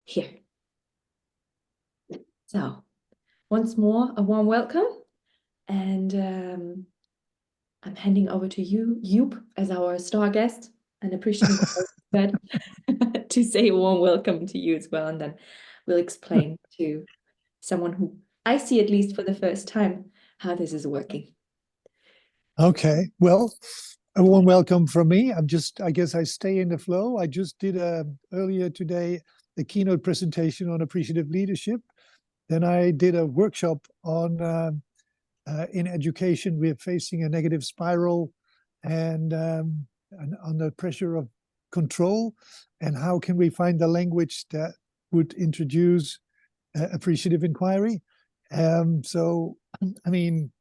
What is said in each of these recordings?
here. So once more, a warm welcome. And I'm handing over to you, Joep, as our star guest and appreciative to say a warm welcome to you as well. And then we'll explain to someone who I see, at least for the first time, how this is working. Okay, well, a warm welcome from me. I guess I stay in the flow. I just did earlier today a keynote presentation on appreciative leadership. Then I did a workshop on in education. We're facing a negative spiral and under pressure of control. And how can we find the language that would introduce appreciative inquiry? So, I mean,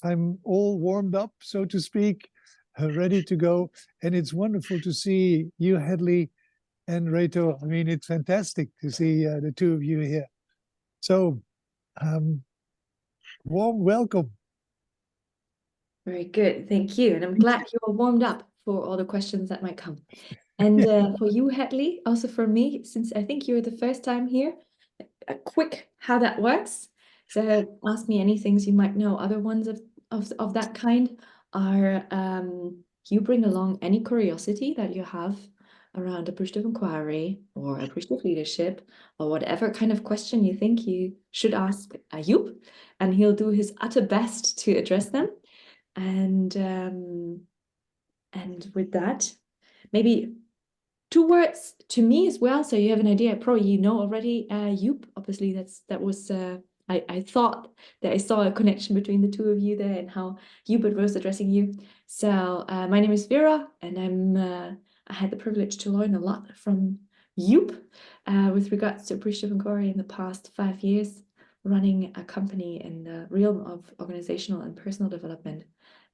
I'm all warmed up, so to speak, ready to go. And it's wonderful to see you, Hadley, and Reto. I mean, it's fantastic to see the two of you here. So, warm welcome. Very good, thank you. And I'm glad you are warmed up for all the questions that might come. And for you, Hadley, also for me, since I think you're the first time here, a quick how that works. So ask me any things you might know. Other ones of that kind are you bring along any curiosity that you have around appreciative inquiry or appreciative leadership or whatever kind of question you think you should ask Joep, and he'll do his utter best to address them. And with that, maybe 2 words to me as well, so you have an idea. Probably you know already, Joep. Obviously, that was I thought that I saw a connection between the two of you there and how Joep was addressing you. So my name is Vera, and I had the privilege to learn a lot from Joep with regards to appreciative inquiry in the past 5 years, running a company in the realm of organizational and personal development.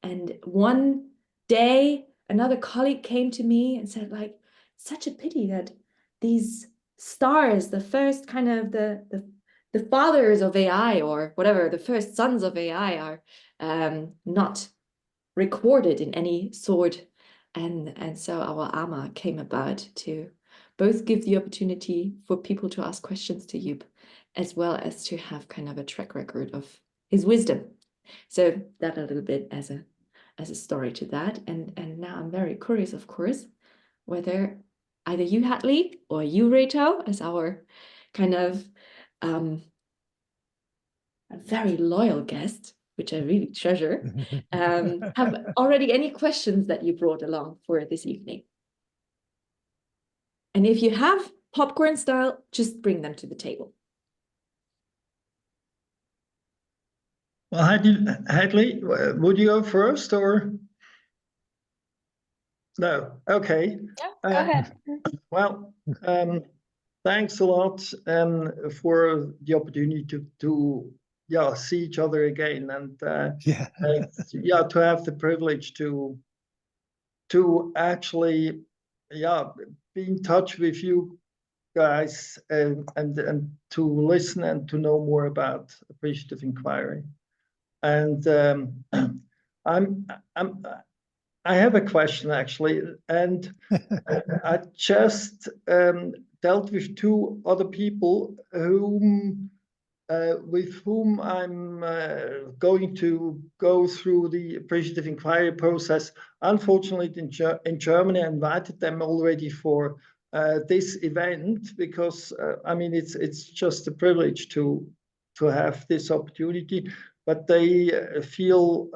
And one day, another colleague came to me and said, like, such a pity that these stars, the first kind of the fathers of AI, or whatever, the first sons of AI, are not recorded in any sort. And so our AMA came about to both give the opportunity for people to ask questions to Joep, as well as to have kind of a track record of his wisdom. So that a little bit as a story to that. And now I'm very curious, of course, whether either you, Hadley, or you, Reto, as our kind of a very loyal guest, which I really treasure, have already any questions that you brought along for this evening. And if you have, popcorn style, just bring them to the table. Well, Hadley, would you go first or? No, okay. Yeah, go ahead. Well, thanks a lot for the opportunity to see each other again, and to have the privilege to actually be in touch with you guys and to listen and to know more about appreciative inquiry. And I have a question actually, and I just dealt with 2 other people with whom I'm going to go through the appreciative inquiry process. Unfortunately, in Germany, I invited them already for this event because I mean it's just a privilege to have this opportunity, but they feel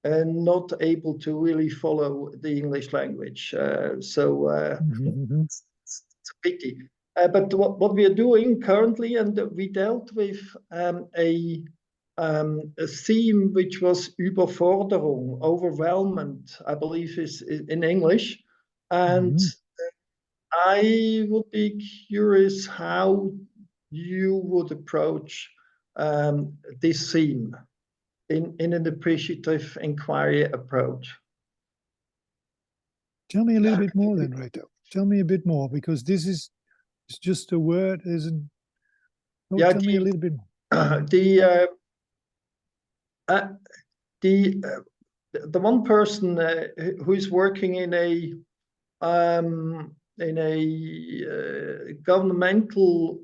not able to really follow the English language. It's a pity. But what we are doing currently, and we dealt with a theme which was Überforderung, overwhelmment, I believe is in English. And I would be curious how you would approach this theme in an appreciative inquiry approach. Tell me a little bit more then, Reto. Tell me a bit more, because this is just a word, isn't? Tell me a little bit more. The one person who is working in a governmental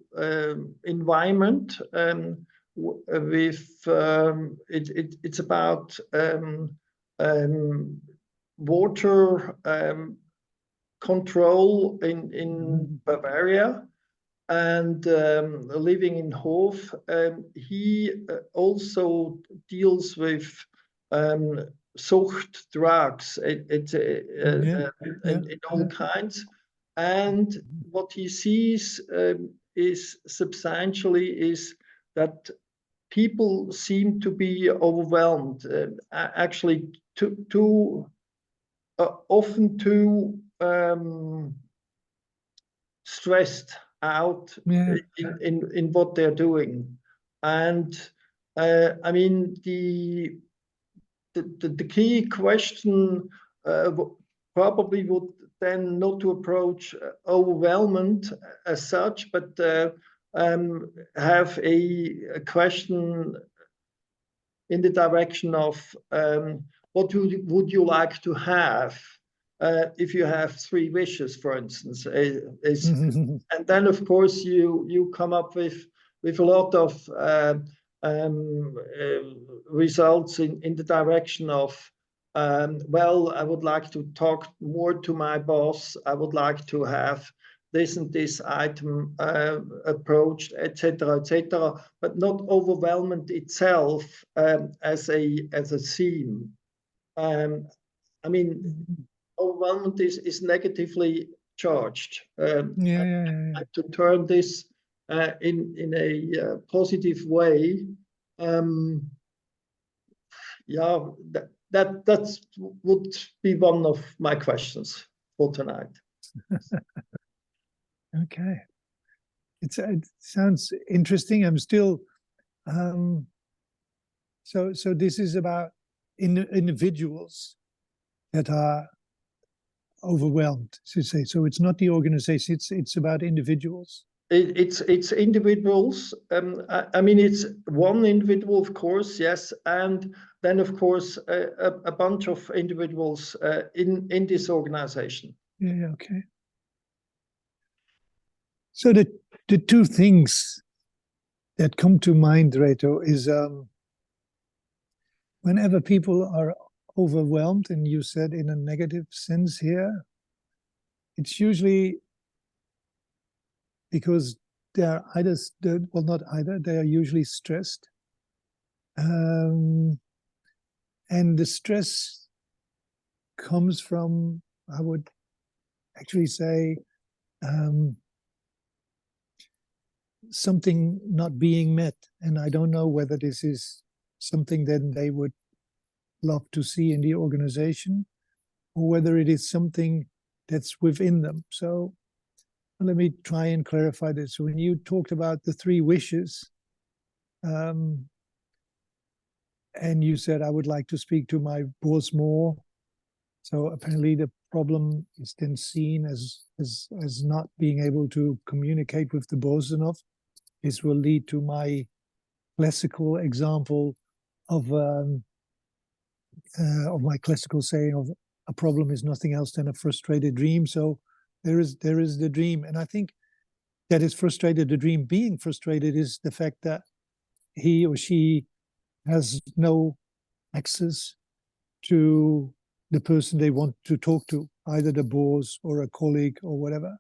environment. It's about water control in Bavaria, and living in Hof. He also deals with Sucht drugs in all kinds. And what he sees is that people seem to be overwhelmed, actually often too stressed out in what they're doing. And I mean, the key question probably would then not to approach overwhelmment as such, but have a question in the direction of what would you like to have if you have 3 wishes, for instance. And then, of course, you come up with a lot of results in the direction of, well, I would like to talk more to my boss. I would like to have this and this item approached, etc., but not overwhelmment itself as a theme. I mean, overwhelmment is negatively charged. To turn this in a positive way, that would be one of my questions for tonight. Okay, it sounds interesting. I'm still so this is about individuals that are overwhelmed, to say. So it's not the organization, it's about individuals. It's individuals. I mean, it's one individual, of course, yes, and then, of course, a bunch of individuals in this organization. Yeah, okay. So the 2 things that come to mind, Reto, is whenever people are overwhelmed, and you said in a negative sense here, it's usually because they are either, well, not either, they are usually stressed. And the stress comes from, I would actually say, something not being met. And I don't know whether this is something that they would love to see in the organization, or whether it is something that's within them. So let me try and clarify this. When you talked about the 3 wishes, and you said, I would like to speak to my boss more. So apparently the problem is then seen as not being able to communicate with the boss enough. This will lead to my classical example of my classical saying of a problem is nothing else than a frustrated dream. So there is the dream, and I think that is frustrated. The dream being frustrated is the fact that he or she has no access to the person they want to talk to, either the boss or a colleague or whatever.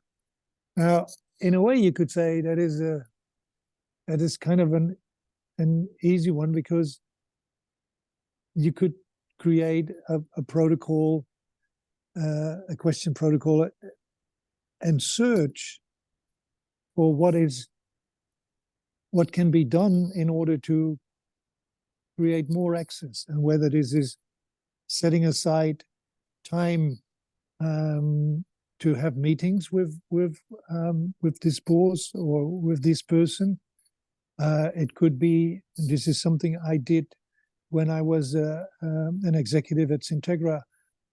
Now, in a way, you could say that is kind of an easy one, because you could create a protocol, a question protocol, and search for what can be done in order to create more access, and whether this is setting aside time to have meetings with this boss or with this person. It could be, this is something I did when I was an executive at Syntegra.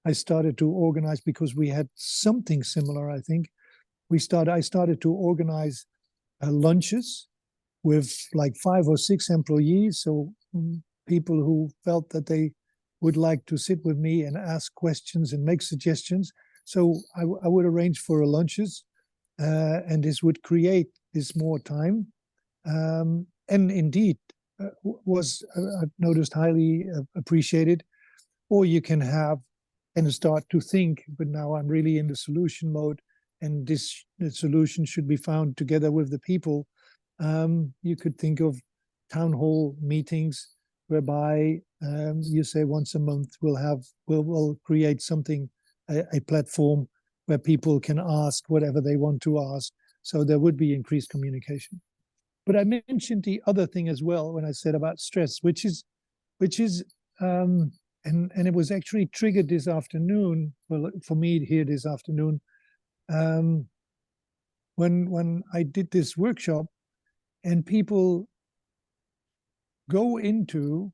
I started to organize, because we had something similar, I think. I started to organize lunches with like 5 or 6 employees. So people who felt that they would like to sit with me and ask questions and make suggestions. So I would arrange for lunches, and this would create this more time. And indeed, was I've noticed highly appreciated. Or you can have and start to think, but now I'm really in the solution mode, and the solution should be found together with the people. You could think of town hall meetings whereby you say once a month we'll create something, a platform where people can ask whatever they want to ask. So there would be increased communication. But I mentioned the other thing as well when I said about stress, which is and it was actually triggered this afternoon, well, for me here this afternoon, when I did this workshop, and people go into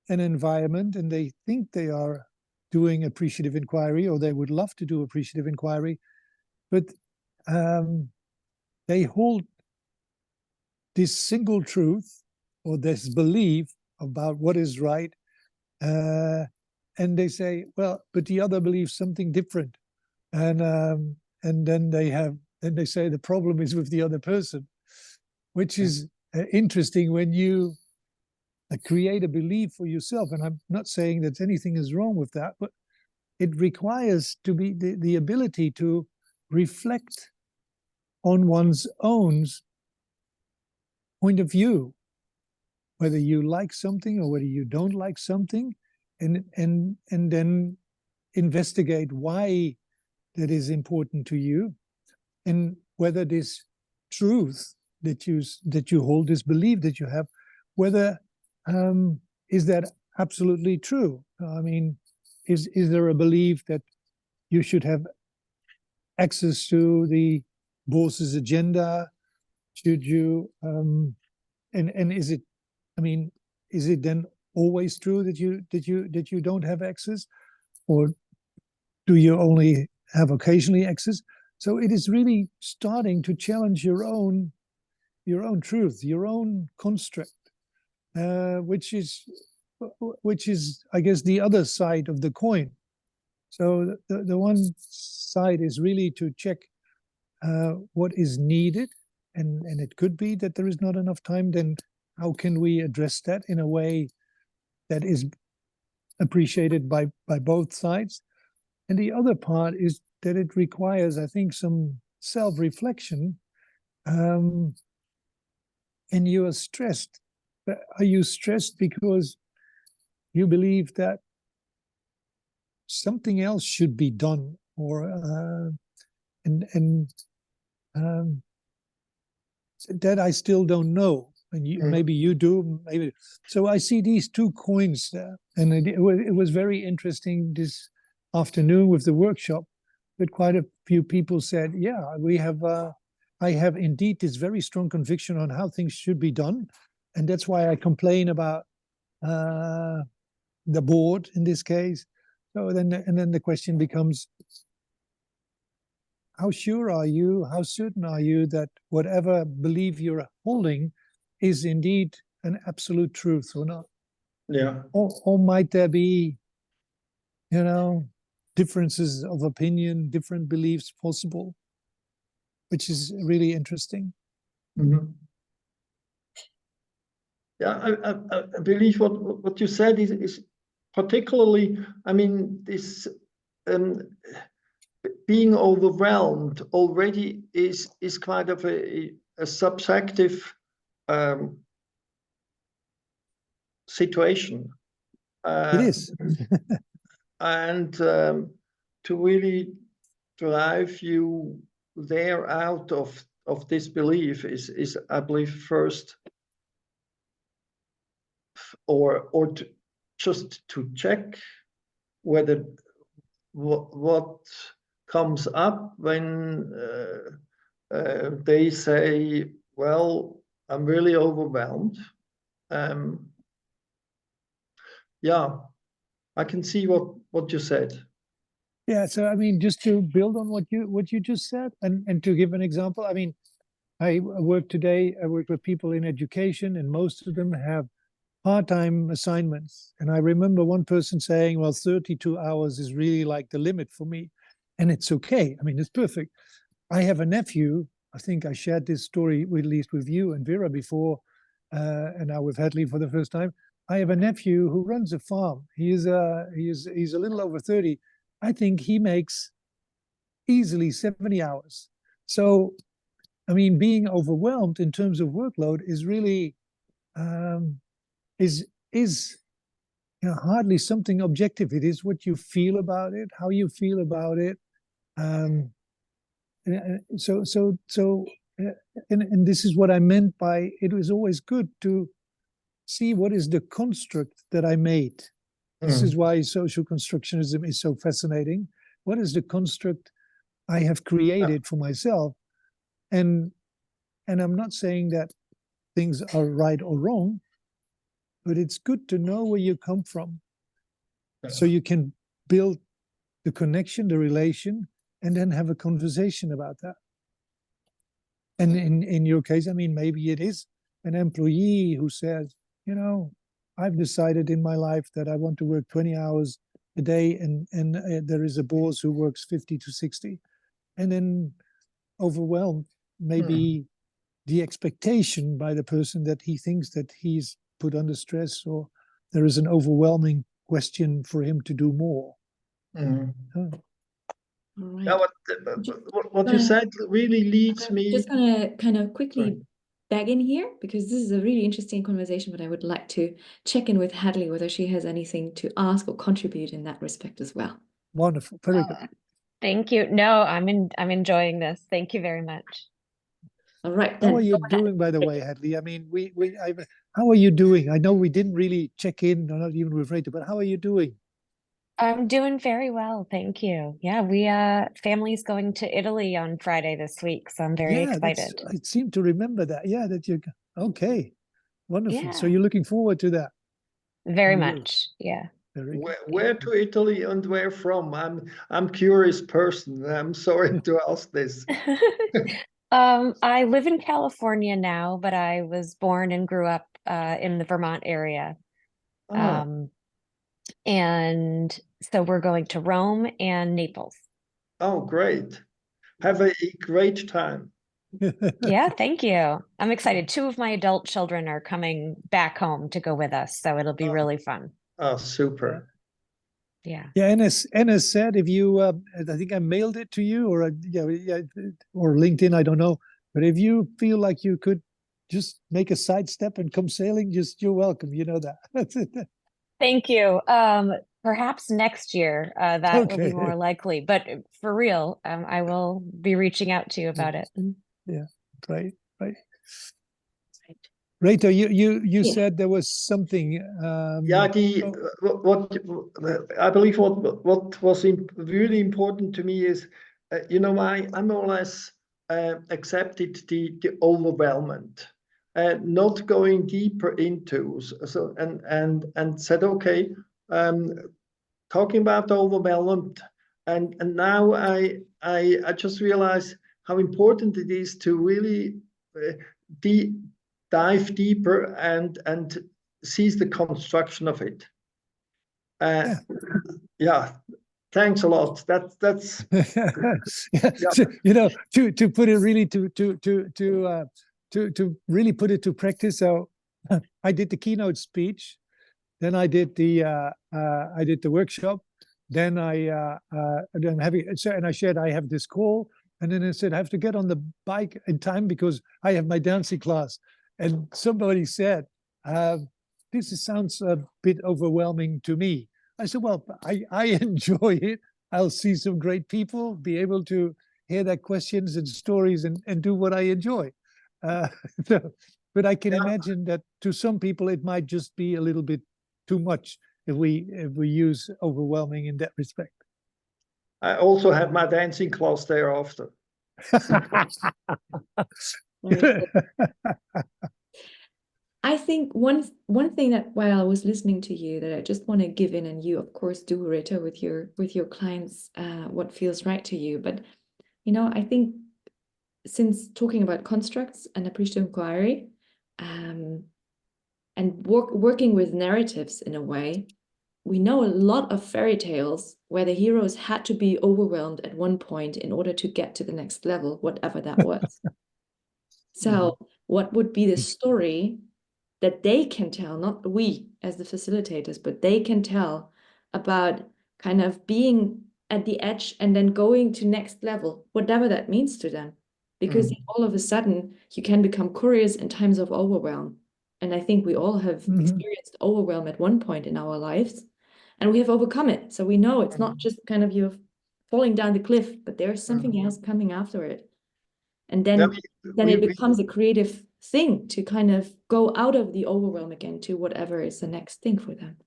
an environment and they think they are doing appreciative inquiry, or they would love to do appreciative inquiry, but they hold this single truth or this belief about what is right, and they say, well, but the other believes something different, and then they say the problem is with the other person, which is interesting when you create a belief for yourself. And I'm not saying that anything is wrong with that, but it requires to be the ability to reflect on one's own point of view, whether you like something or whether you don't like something, and then investigate why that is important to you, and whether this truth that you hold, this belief that you have, whether is that absolutely true? I mean, is there a belief that you should have access to the boss's agenda? Should you and is it? I mean, is it then always true that you don't have access, or do you only have occasionally access? So it is really starting to challenge your own truth, your own construct, which is, I guess, the other side of the coin. So the one side is really to check what is needed, and it could be that there is not enough time. Then how can we address that in a way that is appreciated by both sides? And the other part is that it requires, I think, some self-reflection. And you are stressed. Are you stressed because you believe that something else should be done, or that I still don't know, and maybe you do, maybe. So I see these two coins there, and it was very interesting this afternoon with the workshop, that quite a few people said, yeah, we have I have indeed this very strong conviction on how things should be done, and that's why I complain about the board in this case. So then the question becomes, how sure are you, how certain are you that whatever belief you're holding is indeed an absolute truth or not? Yeah. Or might there be, differences of opinion, different beliefs possible, which is really interesting. Mm-hmm. Yeah, I believe what you said is particularly, I mean, this being overwhelmed already is kind of a subjective situation. It is. And to really drive you there out of this belief is I believe first, or just to check whether what comes up when they say, well, I'm really overwhelmed. Yeah, I can see what you said. Yeah, so I mean, just to build on what you just said, and to give an example, I mean, I work with people in education, and most of them have part-time assignments. And I remember one person saying, well, 32 hours is really like the limit for me. and it's okay. I mean, it's perfect. I have a nephew. I think I shared this story at least with you and Vera before, and now with Hadley for the first time. I have a nephew who runs a farm. He's a little over 30. I think he makes easily 70 hours. So, I mean, being overwhelmed in terms of workload is really is hardly something objective. It is what you feel about it, how you feel about it. And this is what I meant by it was always good to see what is the construct that I made. This is why social constructionism is so fascinating. What is the construct I have created for myself? And I'm not saying that things are right or wrong, but it's good to know where you come from, so you can build the connection, the relation, and then have a conversation about that. And in your case, I mean, maybe it is an employee who says, I've decided in my life that I want to work 20 hours a day, and there is a boss who works 50 to 60. And then overwhelmed, maybe the expectation by the person that he thinks that he's put under stress, or there is an overwhelming question for him to do more. All right. Yeah, what you said really leads I'm me. just gonna kind of quickly back in here, because this is a really interesting conversation, but I would like to check in with Hadley whether she has anything to ask or contribute in that respect as well. Wonderful, very good. Thank you. No, I'm enjoying this. Thank you very much. All right, How then. are you doing, by the way, Hadley? I mean, how are you doing? I know we didn't really check in, or not even with Rita, but how are you doing? I'm doing very well, thank you. Yeah, we family's going to Italy on Friday this week, so I'm very excited. I seem to remember that. Yeah, that you okay. Wonderful. So Yeah. you're looking forward to that? Very Very good. much. Yeah. Very good. Where to Italy and where from? I'm curious person. I'm sorry to ask this. I live in California now, but I was born and grew up in the Vermont area. And so we're going to Rome and Naples. Oh, great. Have a great time. Yeah, thank you. I'm excited. 2 of my adult children are coming back home to go with us, so it'll be really fun. Oh, super. Yeah. Yeah, Ennis said, if you, I think I mailed it to you, or or LinkedIn, I don't know. But if you feel like you could just make a sidestep and come sailing, you're welcome. You know that. That's it. Thank you. Perhaps next year, that will be Okay. more likely. But for real, I will be reaching out to you about it. Yeah, right. Rita, you Yeah. said there was something. Yeah, what I believe what was really important to me is, I more or less accepted the overwhelmment, not going deeper into and said, okay, talking about overwhelmed, and now I just realize how important it is to really dive deeper and seize the construction of it. Yeah, thanks a lot. That's yeah. To put it really to really put it to practice. So I did the keynote speech, then I did the workshop, then then and I shared I have this call, and then I said I have to get on the bike in time because I have my dancing class. And somebody said, this sounds a bit overwhelming to me. I said, well, I enjoy it. I'll see some great people, be able to hear their questions and stories, and do what I enjoy. But I can imagine that to some people it might just be a little bit too much if we use overwhelming in that respect. I also have my dancing class thereafter. I think one thing that while I was listening to you that I just want to give in, and you of course do, Rita, with your clients, what feels right to you. But I think since talking about constructs and appreciative inquiry, and working with narratives in a way, we know a lot of fairy tales where the heroes had to be overwhelmed at one point in order to get to the next level, whatever that was. So what would be the story that they can tell, not we as the facilitators, but they can tell about kind of being at the edge and then going to next level, whatever that means to them. Because all of a sudden you can become curious in times of overwhelm. And I think we all have experienced overwhelm at one point in our lives, and we have overcome it. So we know it's not just kind of you falling down the cliff, but there's something else coming after it. And then it becomes a creative thing to kind of go out of the overwhelm again to whatever is the next thing for them.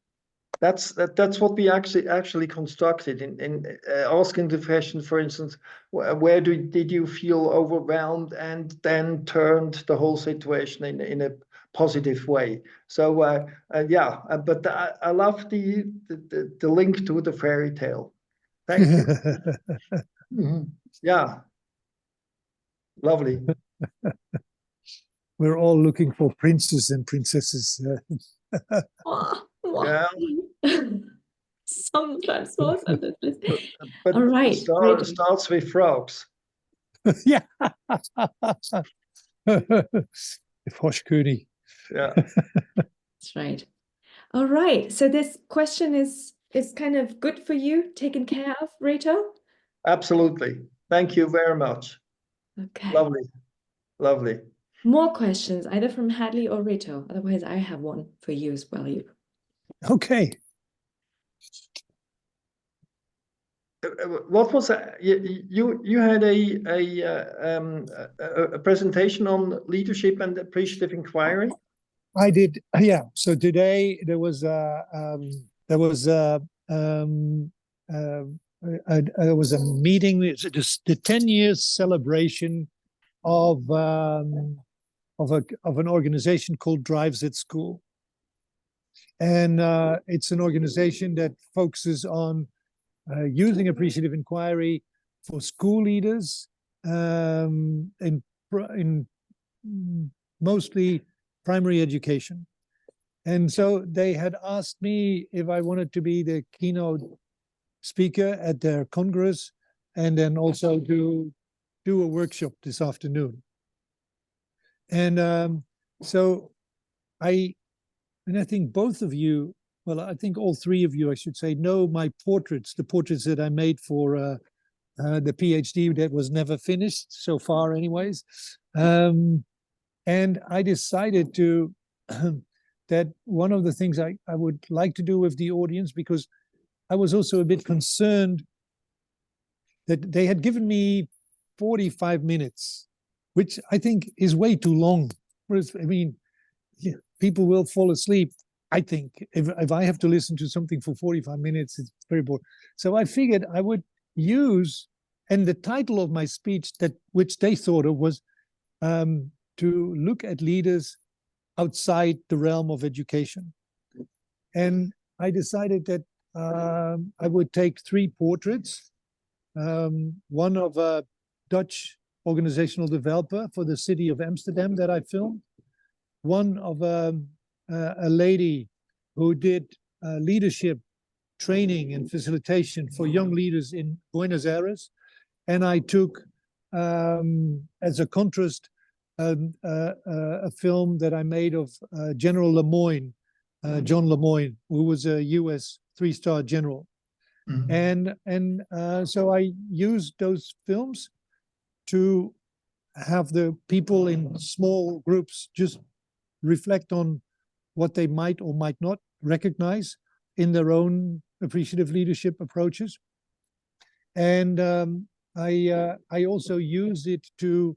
That's what we actually constructed in asking the question, for instance, where did you feel overwhelmed, and then turned the whole situation in a positive way. So but I love the link to the fairy tale. Thank you. Yeah, lovely. We're all looking for princes and princesses. Yeah. Sometimes more, sometimes less. But all right, starts with frogs. Yeah. Froschkönig. Yeah. That's right. All right. So this question is kind of good for you, taken care of, Reto? Absolutely. Thank you very much. Okay. Lovely. More questions, either from Hadley or Reto. Otherwise, I have one for you as well. Okay. What was you had a presentation on leadership and appreciative inquiry? I did, yeah. So today there was a meeting. It's the 10 years celebration of an organization called Drives at School, and it's an organization that focuses on using appreciative inquiry for school leaders in mostly primary education. And so they had asked me if I wanted to be the keynote speaker at their congress, and then also do a workshop this afternoon. And so I think both of you, well, I think all three of you, I should say, know my portraits, the portraits that I made for the PhD that was never finished so far anyways. And I decided to that one of the things I would like to do with the audience, because I was also a bit concerned that they had given me 45 minutes, which I think is way too long. I mean, yeah, people will fall asleep. I think if I have to listen to something for 45 minutes, it's very boring. So I figured I would use, and the title of my speech, that which they thought of, was to look at leaders outside the realm of education. And I decided that I would take three portraits, one of a Dutch organizational developer for the city of Amsterdam that I filmed, one of a lady who did leadership training and facilitation for young leaders in Buenos Aires, and I took as a contrast a film that I made of General Lemoyne, John Lemoyne, who was a U.S. 3-star general. And so I used those films to have the people in small groups just reflect on what they might or might not recognize in their own appreciative leadership approaches. And I also used it to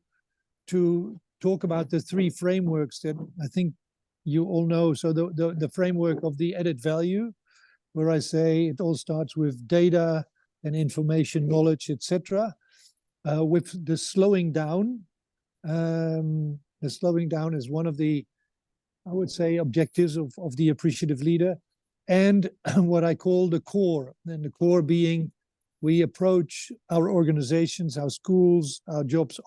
talk about the three frameworks that I think you all know. So the framework of the added value, where I say it all starts with data and information, knowledge, etc. With the slowing down. The slowing down is one of the, I would say, objectives of the appreciative leader, and what I call the core. And the core being, we approach our organizations, our schools, our jobs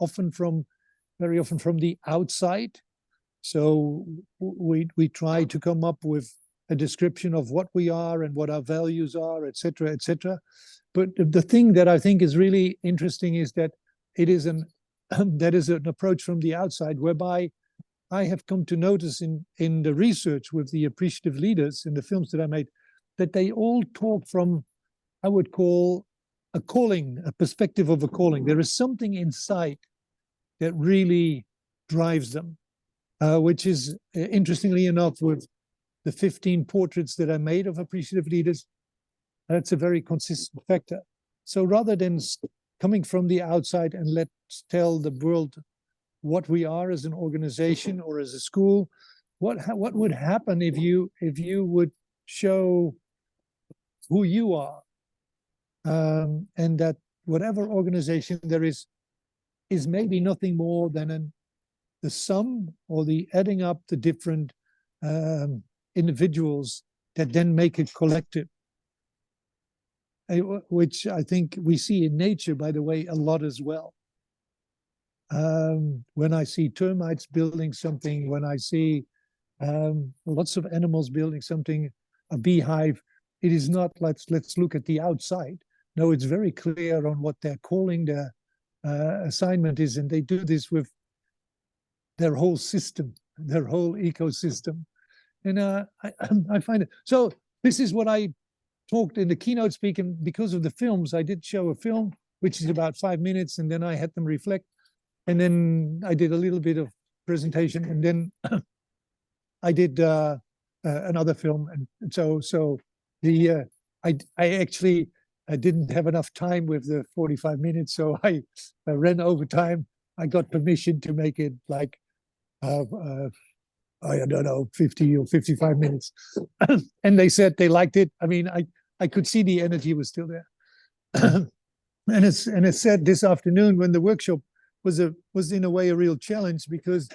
very often from the outside. So we try to come up with a description of what we are and what our values are, etc., etc. But the thing that I think is really interesting is that it is that is an approach from the outside, whereby I have come to notice in the research with the appreciative leaders in the films that I made, that they all talk from, I would call, a calling, a perspective of a calling. There is something inside that really drives them, which is, interestingly enough, with the 15 portraits that I made of appreciative leaders, that's a very consistent factor. So rather than coming from the outside and let's tell the world what we are as an organization or as a school, what would happen if you would show who you are, and that whatever organization there is maybe nothing more than the sum or the adding up the different individuals that then make it collective, which I think we see in nature, by the way, a lot as well. When I see termites building something, when I see lots of animals building something, a beehive, it is not let's look at the outside. No, it's very clear on what their calling, their assignment is, and they do this with their whole system, their whole ecosystem. And I find it. So this is what I talked in the keynote speak, and because of the films, I did show a film, which is about 5 minutes, and then I had them reflect. And then I did a little bit of presentation, and then I did another film. And so the I actually didn't have enough time with the 45 minutes, so I ran over time. I got permission to make it like I don't know, 50 or 55 minutes. And they said they liked it. I mean, I could see the energy was still there. And it's said this afternoon when the workshop was in a way a real challenge, because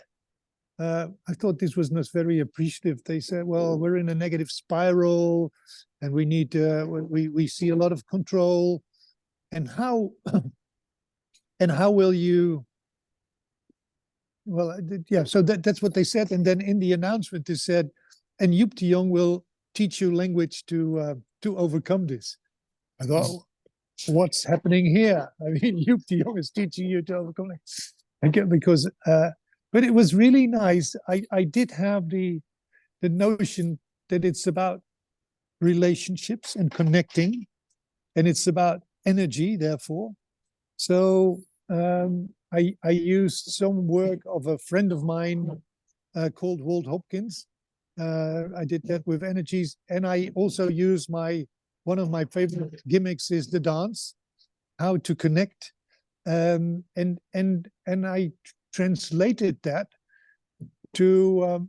I thought this was not very appreciative. They said, well, we're in a negative spiral and we need we see a lot of control, and how will you, well, yeah, so that's what they said. And then in the announcement they said, and Jong will teach you language to overcome this. I thought, what's happening here? I mean, Jong is teaching you to overcome it. Again, because but it was really nice. I did have the notion that it's about relationships and connecting, and it's about energy, therefore. So I used some work of a friend of mine called Walt Hopkins. I did that with energies, and I also used one of my favorite gimmicks is the dance, how to connect, and I translated that to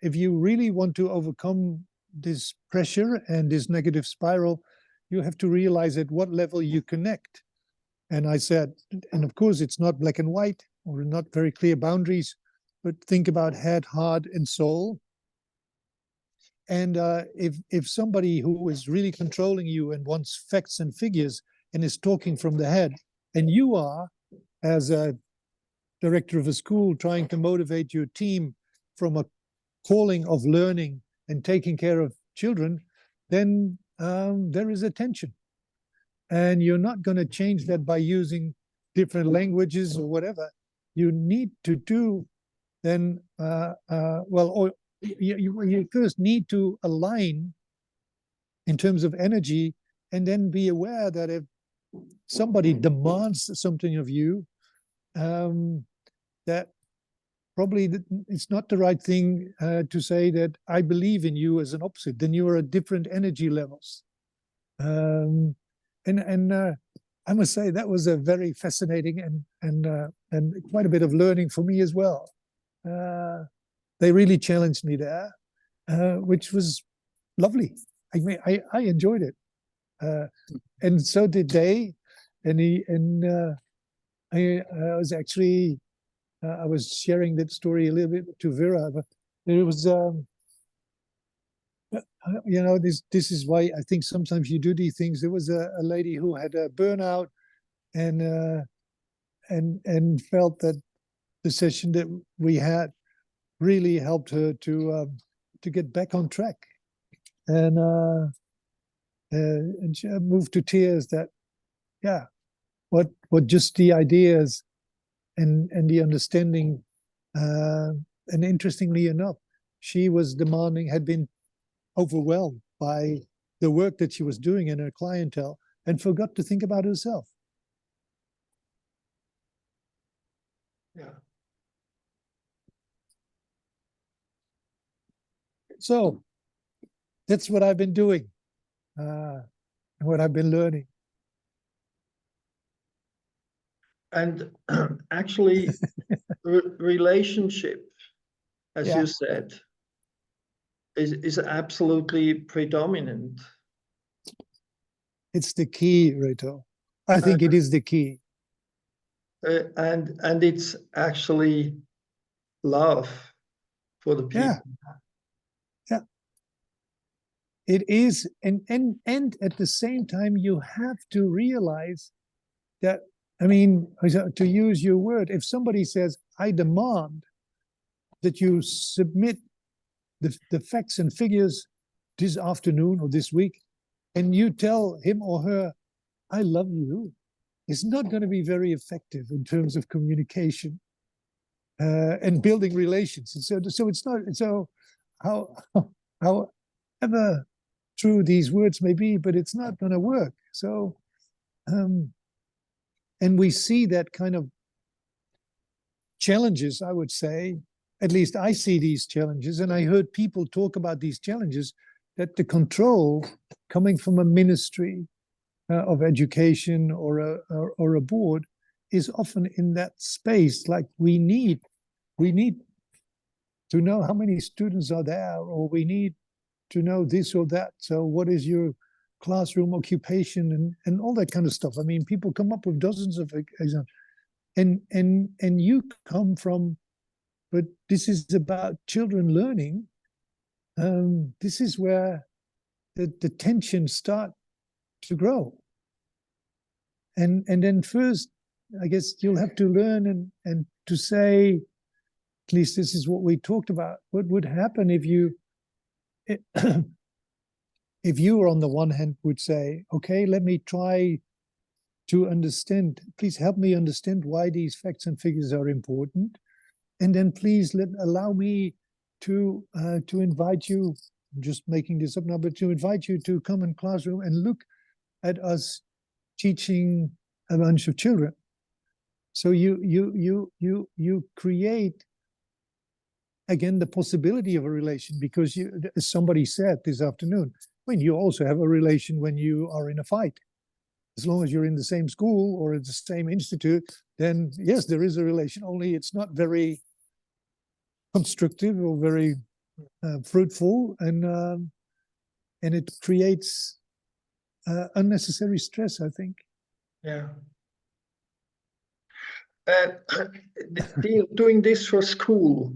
if you really want to overcome this pressure and this negative spiral, you have to realize at what level you connect. And I said, and of course it's not black and white or not very clear boundaries, but think about head, heart, and soul. And if somebody who is really controlling you and wants facts and figures and is talking from the head, and you are, as a director of a school, trying to motivate your team from a calling of learning and taking care of children, then there is a tension. And you're not going to change that by using different languages or whatever. You need to do then, or you first need to align in terms of energy, and then be aware that if somebody demands something of you, that probably it's not the right thing to say that I believe in you as an opposite. Then you are at different energy levels. And I must say that was a very fascinating and quite a bit of learning for me as well. They really challenged me there, which was lovely. I mean, I enjoyed it, and so did they. I was actually I was sharing that story a little bit to Vera, but there was you know, this is why I think sometimes you do these things. There was a lady who had a burnout and felt that the session that we had really helped her to get back on track. and she moved to tears that, yeah, what just the ideas and the understanding, and interestingly enough, she was had been overwhelmed by the work that she was doing in her clientele and forgot to think about herself. Yeah. So that's what I've been doing, and what I've been learning. And actually, relationship, as Yeah. you said, is absolutely predominant. It's the key, Reto. I think it is the key. And it's actually love for the people. Yeah. Yeah. It is, and at the same time, you have to realize that, I mean, to use your word, if somebody says, I demand that you submit the facts and figures this afternoon or this week, and you tell him or her, I love you, it's not going to be very effective in terms of communication and building relations. And so it's not, so however true these words may be, but it's not going to work. So, and we see that kind of challenges, I would say, at least I see these challenges, and I heard people talk about these challenges, that the control coming from a ministry of education or a board is often in that space. Like we need to know how many students are there, or we need to know this or that. So what is your classroom occupation and all that kind of stuff. I mean, people come up with dozens of examples, and you come from, but this is about children learning. This is where the tensions start to grow. And then first, I guess you'll have to learn and to say, at least this is what we talked about, what would happen if you if you on the one hand would say, okay, let me try to understand, please help me understand why these facts and figures are important. And then please allow me to invite you, I'm just making this up now, but to invite you to come in classroom and look at us teaching a bunch of children. So you create again the possibility of a relation, because you, as somebody said this afternoon, I mean, you also have a relation when you are in a fight. As long as you're in the same school or at the same institute, then yes, there is a relation, only it's not very constructive or very fruitful, and it creates unnecessary stress, I think. Yeah. Doing this for school,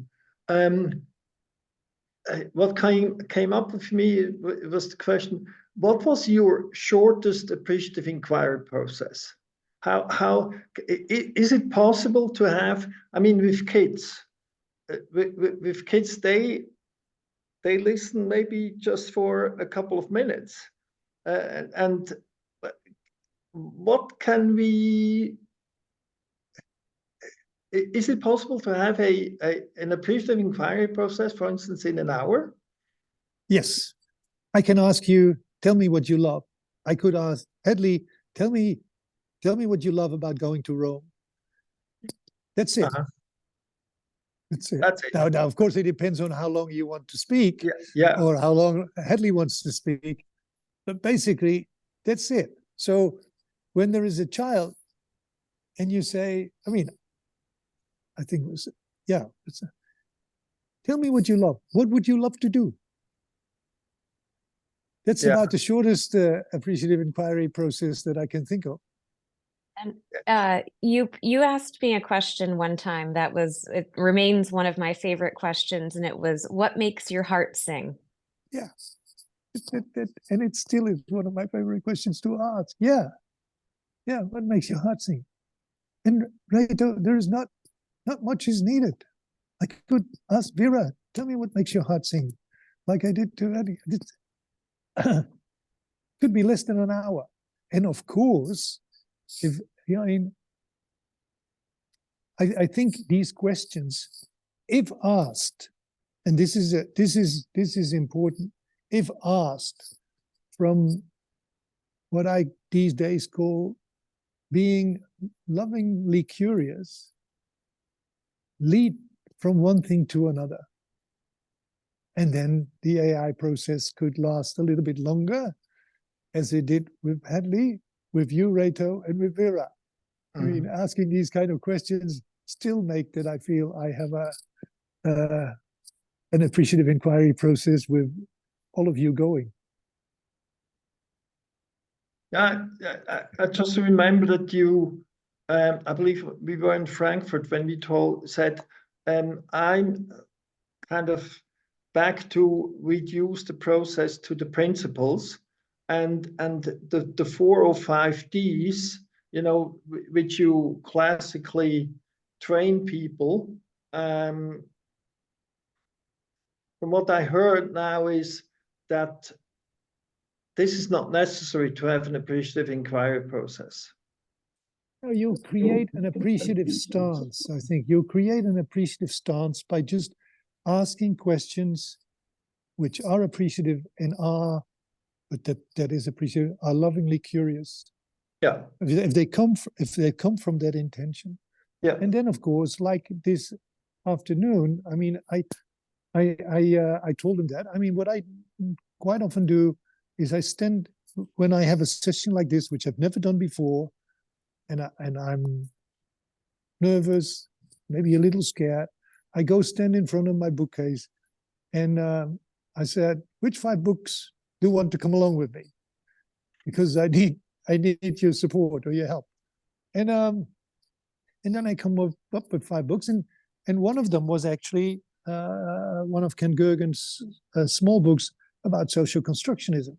what came up with me was the question: what was your shortest appreciative inquiry process? How is it possible to have? I mean, with kids, with kids, they listen maybe just for a couple of minutes, and what can we? Is it possible to have an appreciative inquiry process, for instance, in an hour? Yes. I can ask you, tell me what you love. I could ask, Hedley, tell me what you love about going to Rome. That's it. Uh-huh. That's it. That's it. Now, of course, it depends on how long you want to speak, Yeah. or how long Hedley wants to speak. But basically, that's it. So when there is a child and you say, I mean, I think it was, yeah, tell me what you love. What would you love to do? That's about the shortest appreciative inquiry process that I can think of. And you asked me a question one time that it remains one of my favorite questions, and it was, what makes your heart sing? Yeah. And it still is one of my favorite questions to ask. Yeah. Yeah. What makes your heart sing? And right, there is not much is needed. I could ask Vera, tell me what makes your heart sing, like I did to Eddie. could be less than an hour. And of course, if you know, I think these questions, if asked, and this is important, if asked from what I these days call being lovingly curious, lead from one thing to another. And then the AI process could last a little bit longer, as it did with Hadley, with you, Reto, and with Vera. I mean, asking these kind of questions still make that I feel I have an appreciative inquiry process with all of you going. Yeah, I just remember that you, I believe we were in Frankfurt when we said, I'm kind of back to reduce the process to the principles and the 4 or 5 Ds, you know, which you classically train people. From what I heard now is that this is not necessary to have an appreciative inquiry process. You create an appreciative stance. I think you create an appreciative stance by just asking questions which are appreciative and are, but that is appreciative, are lovingly curious. Yeah. If they come from that intention. Yeah. And then of course, like this afternoon, I mean, I told them that. I mean, what I quite often do is I stand when I have a session like this, which I've never done before, and I'm nervous, maybe a little scared. I go stand in front of my bookcase, and I said, "Which 5 books do you want to come along with me? Because I need your support or your help." And then I come up with 5 books, and one of them was actually one of Ken Gergen's small books about social constructionism,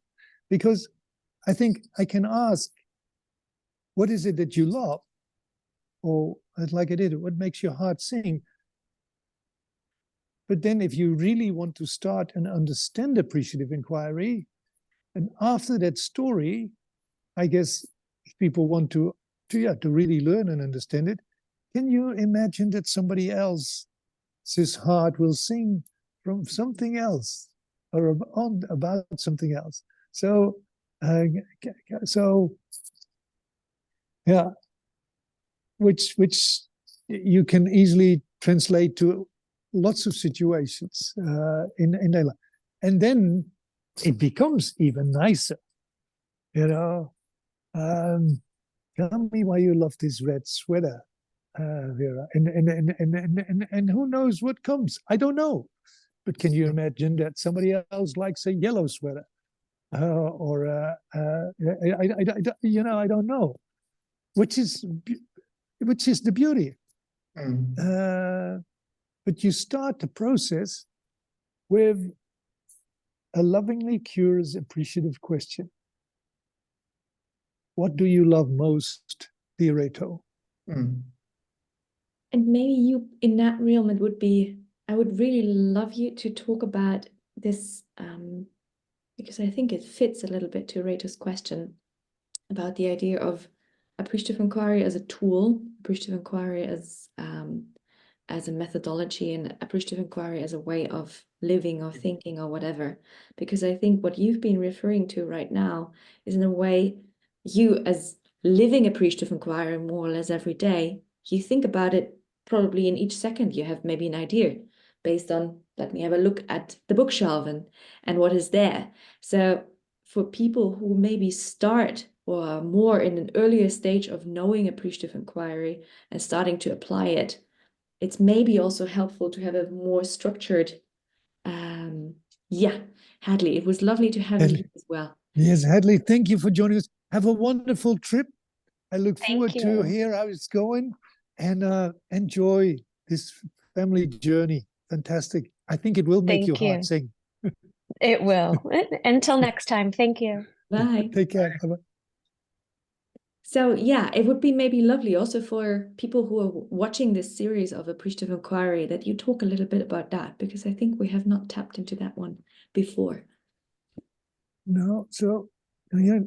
because I think I can ask, what is it that you love? Or like I did, what makes your heart sing? But then if you really want to start and understand appreciative inquiry, and after that story, I guess if people want to really learn and understand it, can you imagine that somebody else's heart will sing from something else or about something else? So yeah, which you can easily translate to lots of situations in their life, and then it becomes even nicer. You know, tell me why you love this red sweater, Vera, and who knows what comes? I don't know, but can you imagine that somebody else likes a yellow sweater, or I don't know, which is the beauty. But you start the process with a lovingly curious, appreciative question. What do you love most, dear Reto? And maybe you, in that realm, it would be, I would really love you to talk about this, because I think it fits a little bit to Reto's question about the idea of appreciative inquiry as a tool, appreciative inquiry as a methodology, and appreciative inquiry as a way of living or thinking or whatever. Because I think what you've been referring to right now is, in a way, you as living appreciative inquiry more or less every day, you think about it probably in each second. You have maybe an idea based on, let me have a look at the bookshelf and what is there. So for people who maybe start or are more in an earlier stage of knowing appreciative inquiry and starting to apply it, it's maybe also helpful to have a more structured, Hadley, it was lovely to have you here as well. Yes, Hadley, thank you for joining us. Have a wonderful trip. I look forward to hear how it's going, and enjoy this family journey. Fantastic. I think it will make your heart sing. It will. Until next time. Thank you. Bye. Take care. Bye-bye. So yeah, it would be maybe lovely also for people who are watching this series of Appreciative Inquiry that you talk a little bit about that, because I think we have not tapped into that one before. No, so yeah,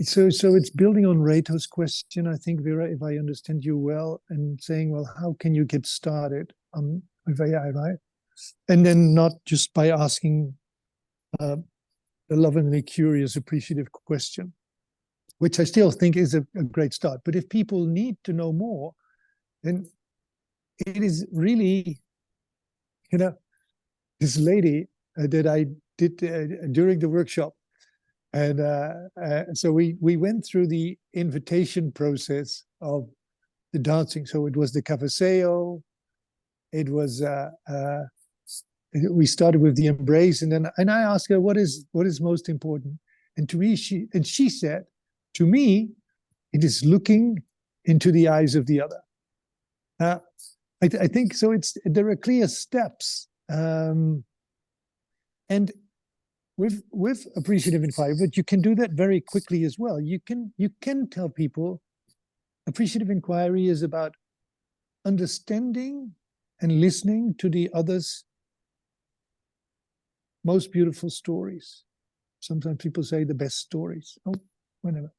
so it's building on Reto's question, I think, Vera, if I understand you well, and saying, well, how can you get started with AI, right? And then not just by asking the lovingly curious, appreciative question, which I still think is a great start. But if people need to know more, then it is really, this lady that I did during the workshop. And so we went through the invitation process of the dancing. So it was the cavaseo, it was we started with the embrace, and I asked her what is most important, and to me she said, to me, it is looking into the eyes of the other. I think so. There are clear steps, and with appreciative inquiry, but you can do that very quickly as well. You can tell people appreciative inquiry is about understanding and listening to the other's most beautiful stories. Sometimes people say the best stories. Oh, whatever.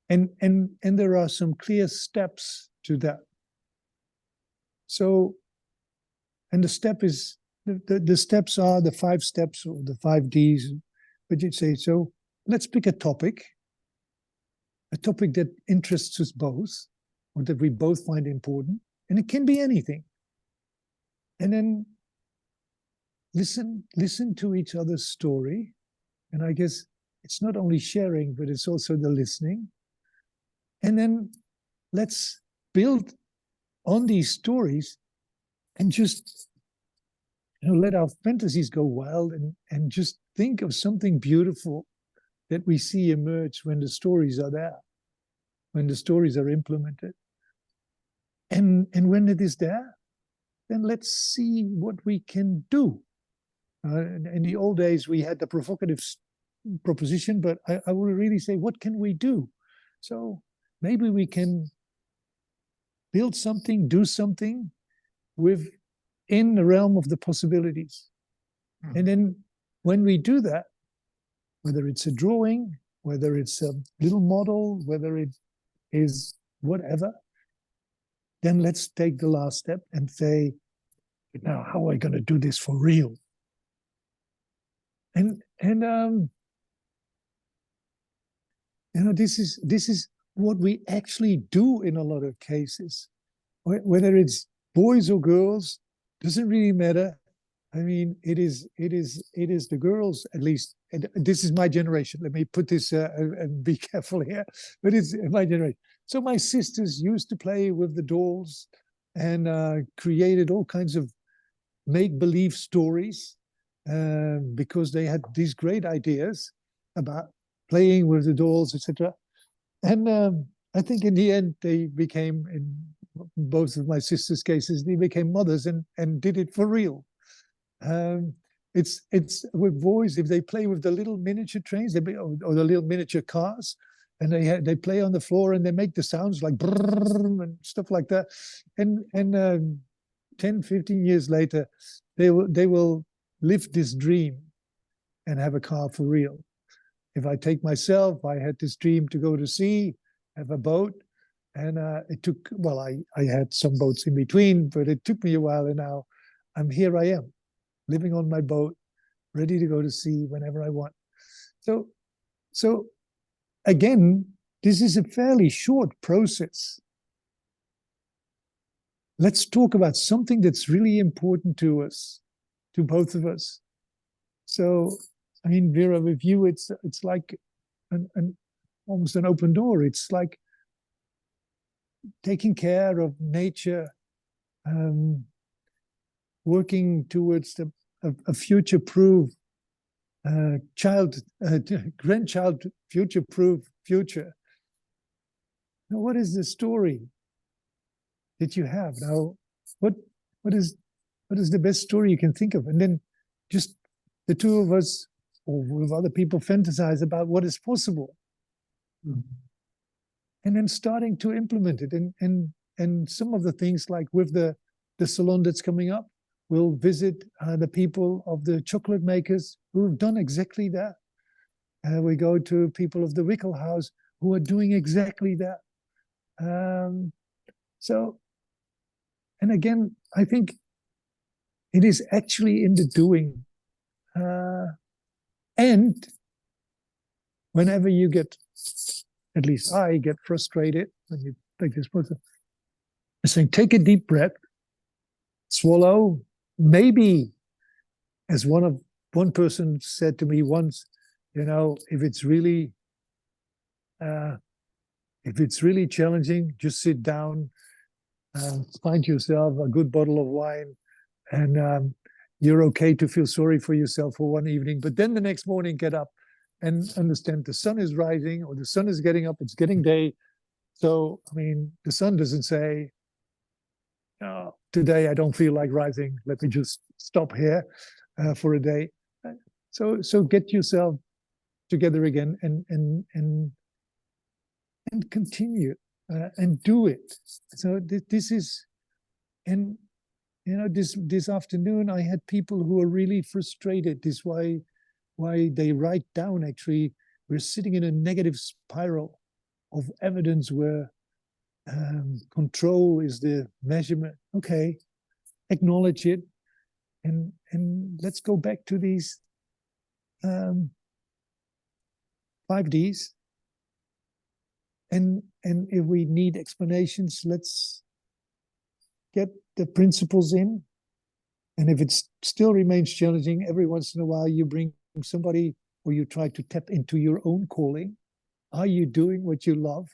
And there are some clear steps to that. So, and the step is the steps are the 5 steps or the 5 Ds. But you'd say, so let's pick a topic that interests us both, or that we both find important, and it can be anything. And then listen to each other's story. And I guess it's not only sharing, but it's also the listening. And then let's build on these stories and just let our fantasies go wild and just think of something beautiful that we see emerge when the stories are there, when the stories are implemented. And when it is there, then let's see what we can do. In the old days, we had the provocative proposition, but I would really say, what can we do? So maybe we can build something, do something within the realm of the possibilities. Mm-hmm. And then when we do that, whether it's a drawing, whether it's a little model, whether it is whatever, then let's take the last step and say, now, how are I going to do this for real? And this is what we actually do in a lot of cases. Whether it's boys or girls, doesn't really matter. I mean, it is the girls, at least. And this is my generation. Let me put this and be careful here. But it's my generation. So my sisters used to play with the dolls and created all kinds of make-believe stories because they had these great ideas about playing with the dolls, etc. And I think in the end, they became, in both of my sisters' cases, they became mothers and did it for real. It's with boys, if they play with the little miniature trains, or the little miniature cars, and they play on the floor and they make the sounds like brrr and stuff like that. And 10, 15 years later, they will live this dream and have a car for real. If I take myself, I had this dream to go to sea, have a boat, and it took, well, I had some boats in between, but it took me a while, and now here I am, living on my boat, ready to go to sea whenever I want. So again, this is a fairly short process. Let's talk about something that's really important to us, to both of us. So, I mean, Vera, with you, it's like almost an open door. It's like taking care of nature, working towards a future-proof grandchild future-proof future. Now, what is the story that you have now? What is the best story you can think of? And then just the two of us, or with other people, fantasize about what is possible. Mm-hmm. And then starting to implement it. And some of the things, like with the salon that's coming up, we'll visit the people of the chocolate makers who have done exactly that. We go to people of the Wickle House who are doing exactly that. So, and again, I think it is actually in the doing. And whenever you get, at least I get frustrated when you take this process, I say, take a deep breath, swallow, maybe, as one person said to me once, you know, if it's really challenging, just sit down, find yourself a good bottle of wine, and you're okay to feel sorry for yourself for one evening. But then the next morning, get up and understand the sun is rising or the sun is getting up, it's getting day. So, I mean, the sun doesn't say, oh, today I don't feel like rising, let me just stop here for a day. So get yourself together again and continue and do it. So this is, and you know, this afternoon I had people who are really frustrated. This why they write down, actually, we're sitting in a negative spiral of evidence where control is the measurement. Okay, acknowledge it, and let's go back to these 5Ds. And if we need explanations, let's get the principles in. And if it still remains challenging, every once in a while you bring somebody, or you try to tap into your own calling. Are you doing what you love?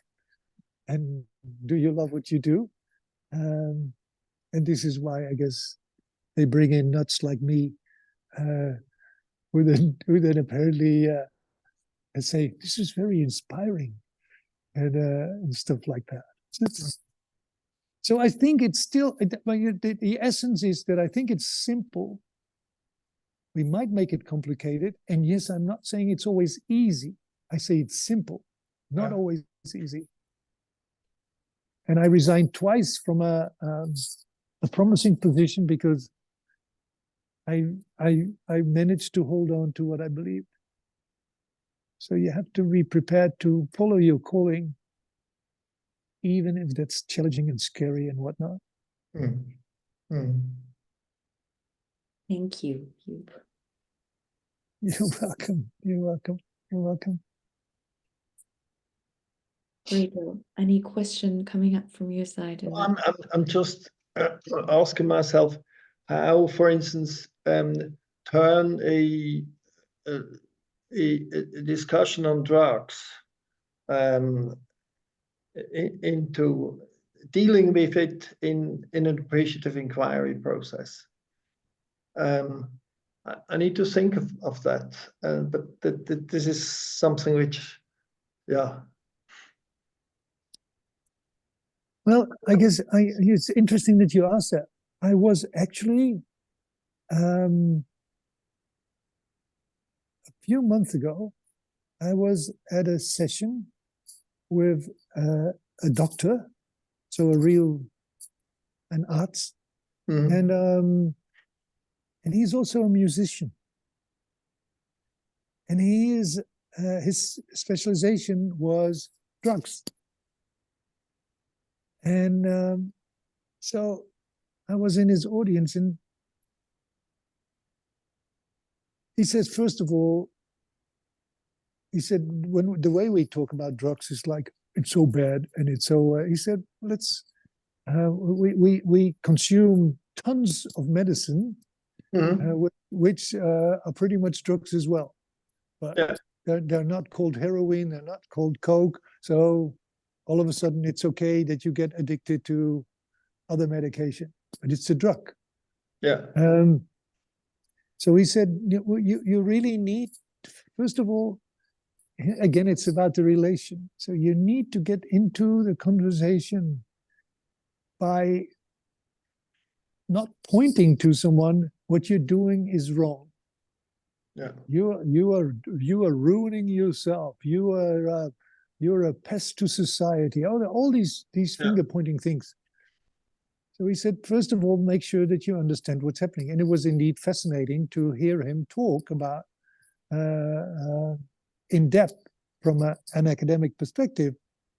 And do you love what you do? And this is why I guess they bring in nuts like me, who then apparently say, this is very inspiring, and stuff like that. So I think it's still, the essence is that I think it's simple. We might make it complicated. And yes, I'm not saying it's always easy. I say it's simple, not always easy. And I resigned twice from a promising position because I managed to hold on to what I believed. So you have to be prepared to follow your calling, even if that's challenging and scary and whatnot. Thank you, Joep. You're welcome. You're welcome. You're welcome. Great. Any question coming up from your side? I'm just asking myself how, for instance, turn a discussion on drugs into dealing with it in an appreciative inquiry process. I need to think of that, but this is something which, yeah. Well, I guess it's interesting that you asked that. I was actually a few months ago, I was at a session with a doctor, so an arts, and he's also a musician, and his specialization was drugs. And so I was in his audience, and he says, first of all, he said, when the way we talk about drugs is like, it's so bad, and it's so, he said, we consume tons of medicine, which are pretty much drugs as well. But they're not called heroin, they're not called coke, so all of a sudden it's okay that you get addicted to other medication, but it's a drug. So he said, you really need, first of all, again, it's about the relation. So you need to get into the conversation by not pointing to someone, what you're doing is wrong. You are ruining yourself. You're a pest to society. All these finger pointing things. So he said, first of all, make sure that you understand what's happening. And it was indeed fascinating to hear him talk about in depth from an academic perspective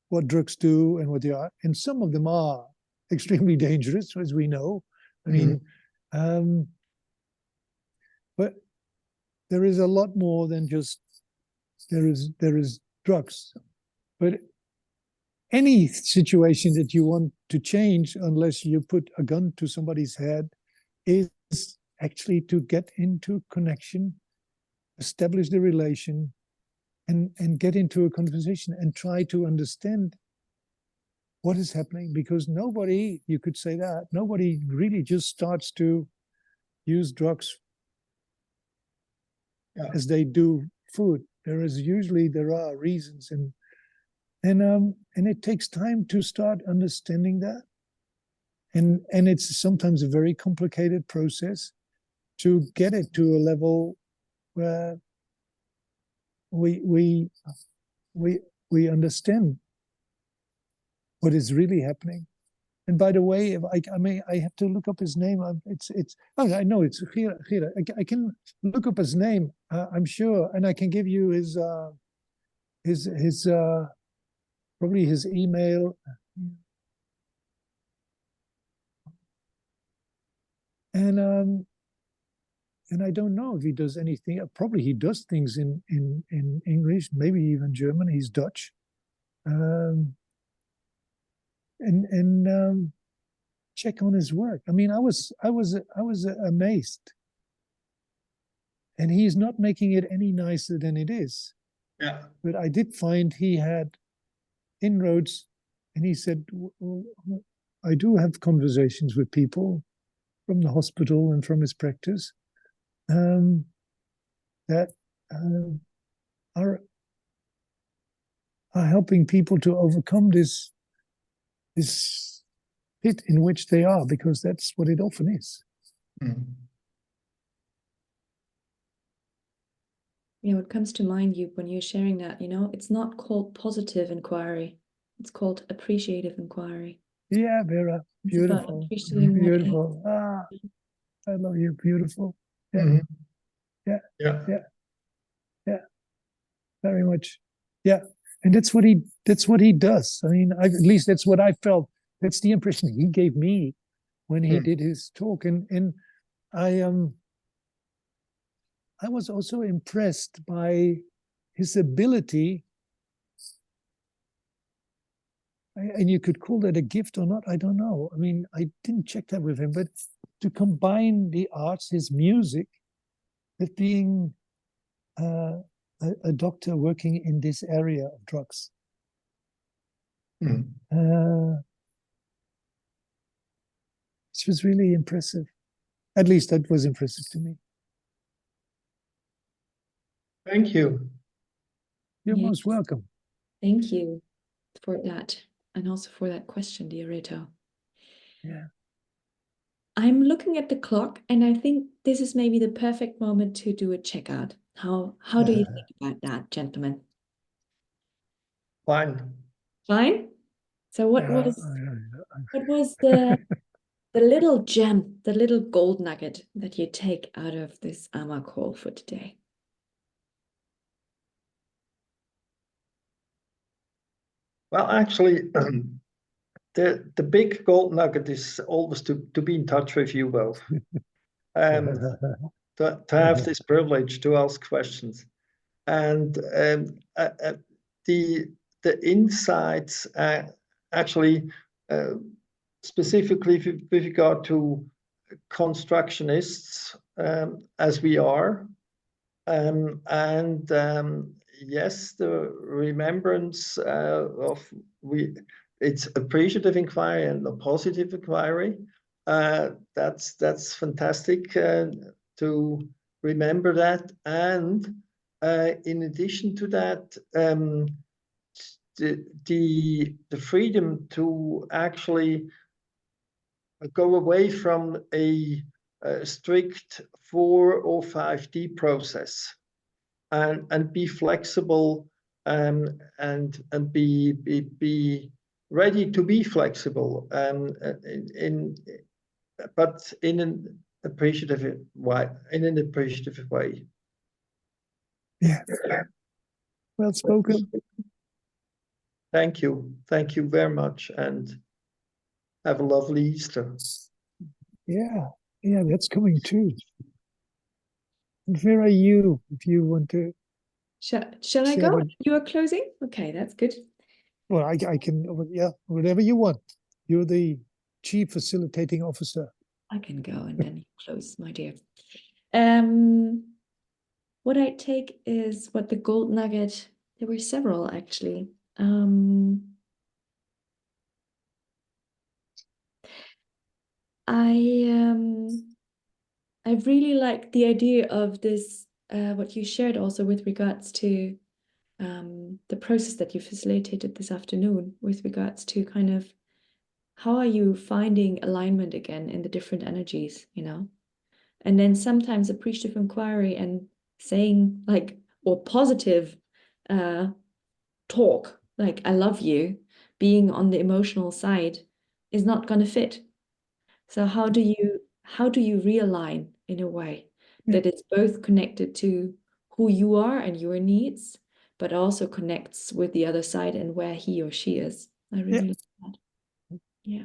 what drugs do and what they are. And some of them are extremely dangerous, as we know. I mean, but there is a lot more than just there is drugs. But any situation that you want to change, unless you put a gun to somebody's head, is actually to get into connection, establish the relation, and get into a conversation and try to understand what is happening. Because nobody, you could say that, nobody really just starts to use drugs as they do food. There are reasons, and it takes time to start understanding that. And it's sometimes a very complicated process to get it to a level where we understand what is really happening. And by the way, if I have to look up his name. I know it's Gira. I can look up his name. I'm sure, and I can give you his probably his email. And I don't know if he does anything. Probably he does things in English, maybe even German. He's Dutch. And check on his work. I mean, I was amazed. And he's not making it any nicer than it is. Yeah. But I did find he had inroads, and he said, I do have conversations with people from the hospital and from his practice that are helping people to overcome this pit in which they are, because that's what it often is. What comes to mind, you, when you're sharing that, it's not called positive inquiry. It's called appreciative inquiry. Yeah, Vera, beautiful, beautiful. I love you, beautiful. Yeah, yeah, very much. Yeah, and that's what he does. I mean, at least that's what I felt. That's the impression he gave me when he did his talk, and I was also impressed by his ability, and you could call that a gift or not, I don't know. I mean, I didn't check that with him, but to combine the arts, his music, with being a doctor working in this area of drugs. This was really impressive. At least that was impressive to me. Thank you. You're most welcome. Thank you for that, and also for that question, dear Reto. Yeah. I'm looking at the clock, and I think this is maybe the perfect moment to do a checkout. How do you think about that, gentlemen? Fine. Fine. So what was the little gem, the little gold nugget that you take out of this AMA call for today? Well, actually, the big gold nugget is always to be in touch with you both. To have this privilege to ask questions. And the insights actually specifically with regard to constructionists as we are, and yes, the remembrance of it's appreciative inquiry and a positive inquiry. That's fantastic to remember that. And in addition to that, the freedom to actually go away from a strict 4 or 5D process and be flexible and be ready to be flexible, but in an appreciative way. Yeah. Well spoken. Thank you very much, and have a lovely Easter. Yeah, that's coming too. And Vera, you, if you want to. Shall I say go? what- You are closing? Okay, that's good. Well, I can, yeah, whatever you want. You're the chief facilitating officer. I can go and then you close, my dear. What I take is what the gold nugget, there were several actually. I really like the idea of this, what you shared also with regards to the process that you facilitated this afternoon, with regards to kind of how are you finding alignment again in the different energies, you know? And then sometimes appreciative inquiry and saying like, or positive talk, like I love you, being on the emotional side is not going to fit. So how do you realign in a way that it's both connected to who you are and your needs, but also connects with the other side and where he or she is? I really like that. Yeah.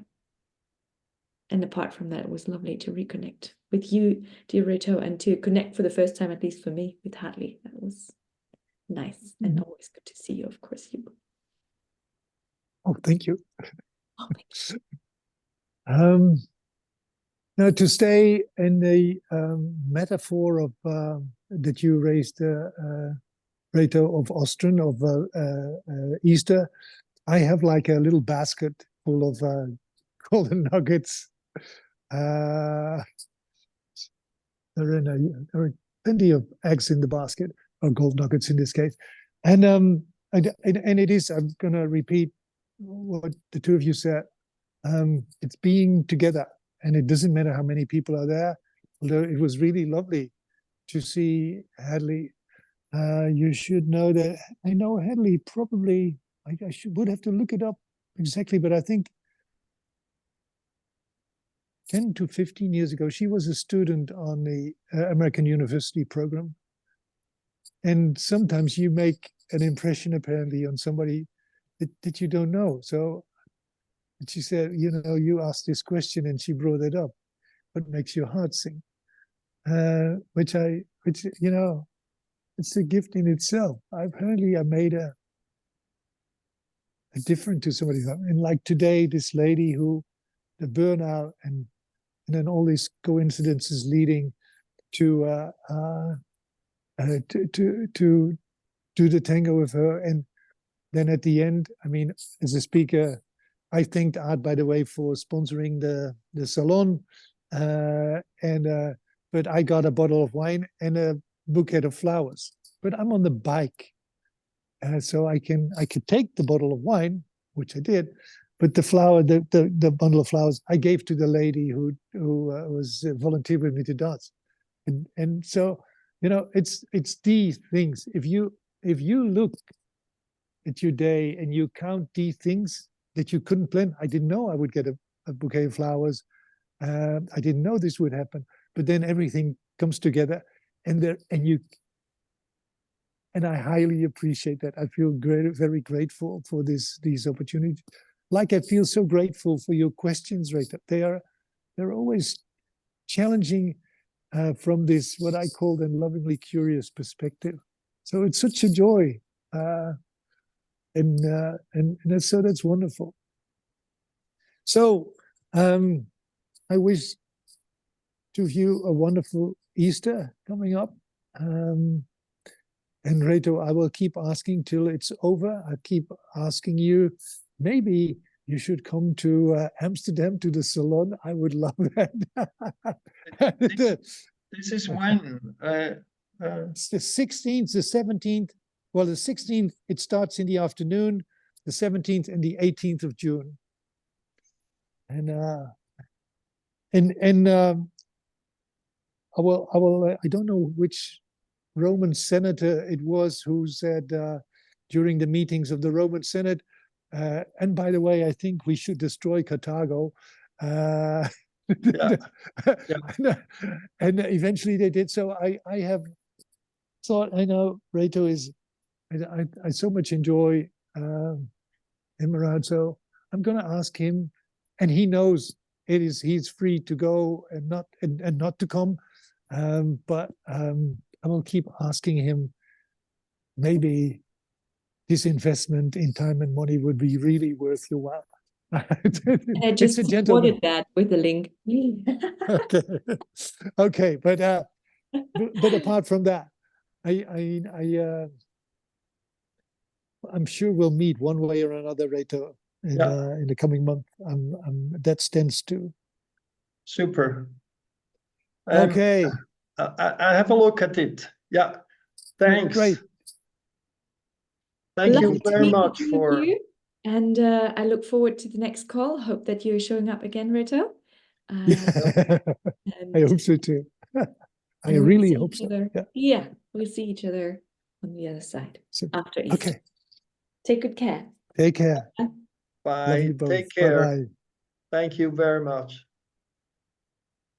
And apart from that, it was lovely to reconnect with you, dear Rito, and to connect for the first time, at least for me, with Hadley. That was nice and always good to see you, of course. You. Oh, thank you. Oh, thank you. Now, to stay in the metaphor of that you raised, Reto, of Ostern, of Easter, I have like a little basket full of golden nuggets. There are plenty of eggs in the basket, or gold nuggets in this case. And it is, I'm going to repeat what the two of you said. It's being together, and it doesn't matter how many people are there. Although it was really lovely to see Hadley. You should know that I know Hadley probably. I would have to look it up exactly, but I think 10 to 15 years ago, she was a student on the American University program. And sometimes you make an impression apparently on somebody that you don't know. So she said, you know, you asked this question and she brought it up. What makes your heart sing? Which, you know, it's a gift in itself. Apparently I made a difference to somebody. And like today, this lady who, the burnout and then all these coincidences leading to do the tango with her. And then at the end, I mean, as a speaker, I thanked Art, by the way, for sponsoring the salon. But I got a bottle of wine and a bouquet of flowers. But I'm on the bike, so I could take the bottle of wine, which I did. But the bundle of flowers, I gave to the lady who was volunteering with me to dance. And so, you know, it's these things. If you look at your day and you count these things that you couldn't plan, I didn't know I would get a bouquet of flowers. I didn't know this would happen. But then everything comes together, and I highly appreciate that. I feel very grateful for these opportunities. Like I feel so grateful for your questions, right? They're always challenging from this, what I call the lovingly curious perspective. So it's such a joy. And that's wonderful. So I wish two of you a wonderful Easter coming up. And Reto, I will keep asking till it's over. I keep asking you, maybe you should come to Amsterdam to the salon. I would love that. This is when? It's the 16th, the 17th. Well, the 16th, it starts in the afternoon, the 17th and the 18th of June. And I don't know which Roman senator it was who said during the meetings of the Roman Senate, And by the way, I think we should destroy Carthago. Yeah. And eventually they did. So I have thought, I know Reto is, I so much enjoy him around. So I'm going to ask him, and he knows he's free to go and not to come. But I will keep asking him. Maybe his investment in time and money would be really worth your while. And I just It's a gentleman. supported that with the link. Okay, okay, but apart from that, I'm sure we'll meet one way or another, Reto, in the coming month. That stands to. Super. Okay. I have a look at it. Yeah. Thanks. Great. Thank you Lovely to very meet much the two of for. you. And I look forward to the next call. Hope that you're showing up again, Reto. I hope so too. I we'll really see hope each so. other. Yeah, we'll see each other on the other side after Easter. Okay. Take good care. Take care. Bye. Love you both. Take care. Bye-bye. Thank you very much.